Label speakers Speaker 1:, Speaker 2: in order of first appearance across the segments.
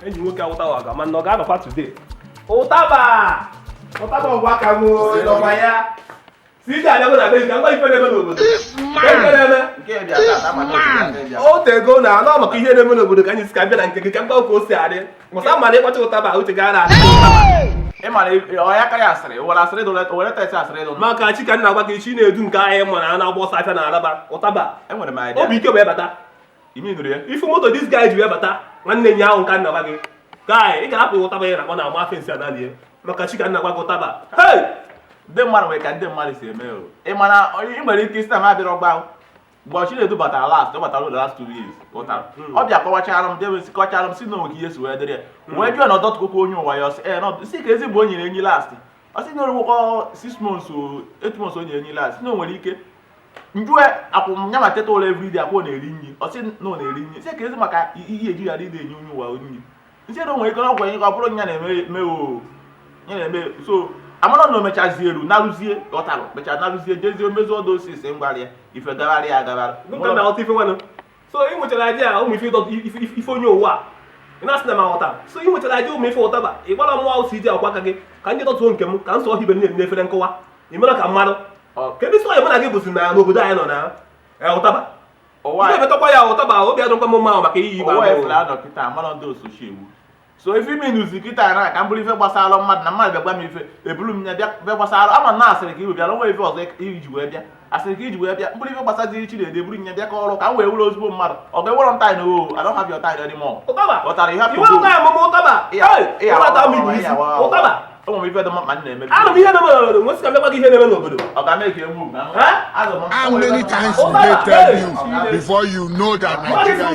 Speaker 1: enyi nwoke awụtawa aga mana ọ ga-anọkwa today. Ụtaba ọgwa aka m n'ọgwa ya si ije abịago na be ka ngwa ife na-eme n'obodo o tego na anọ maka ihe na-eme n'obodo ka anyị si ka bịa na nke gị ka mgba ka o si adị mụsa mana ịkpacha ụtaba uche ga na maka chi ka nna gwa gị chi na-edu nke ahịa ma na na-agba ọsọ afịa na araba ụtaba obi ike wee bata ifu moto dis guy ji wee bata nwanne nya ahụ nka nna gwa gị guy ị ga-apụ ụtaba ya na ọ na-agba afọ nsị analie maka chi ka nna gwa gị ụtaba
Speaker 2: ndị mmadụ nwere ka ndị mmadụ si eme ị mana ị nwere ike isi na ma bịara ọgba mgbe Chinedu batara last ọ batara the last 2 years ọ bịa kọwachara m debe si kọchara m si na onwe ka ihe si wee dịrị wee jụọ na ọdọtụkụkọ onye ụwa ya ọsị si ka ezigbo o nyere enyi last ọ sị na orewekọ 6 months 8 months o nyere enyi last si na o nwere ike njue akwụm nya ma teta ụlọ everyday akwụ na-eri nri ọ sị na ọ na-eri nri si ka ezi maka ihe eji ghara ide enye onye ụwa nri nsị na o nwere ike na ọgwa enye ka ọ bụrụ nya na-eme so amara na omechazi elu narụzie ọtalụ mecha narụzie jezie omezu ọdụ osisi ngwarịa ife gagharị ya agagharị
Speaker 1: so ị nwechara aja ụmụ ife onye ụwa ị na-asị na ma ghọta so ị nwechara aja ụmụ ife ụtaba ị gbara mmụọ si iji akwa aka gị ka ndị dọtụo nke m ka nsọ hibe na-eme efere nkọwa ị mere ka mmadụ kedu isi onye mụ na gị bụzi na n'obodo anyị nọ na ụtaba ị emetakwa ya ụtaba obi adọkwa m mma maka iyi igba
Speaker 2: so ife ime nuzi kịta na ka m bụrụ ife gbasara mmadụ na mmadụ bịagwa m ife ebulu m ya bịa gbasara ama na asịrị ka iwe bịa onwe ife ọzọ iji wee bịa asịrị ka iji wee bịa mbụrụ ife gbasara Chinedu eburu nya bịa ka ọrụ ka m wee wụrụ ozugbo mmadụ ọ ga-ewere m taị na o I don't have your time anymore ọtara ihe apụ ụmụ ife dị mma na-eme ọ ga-eme ka egwu
Speaker 3: how many times did they tell you before you know that Nigeria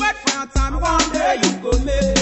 Speaker 4: Wait for your time, one day you go make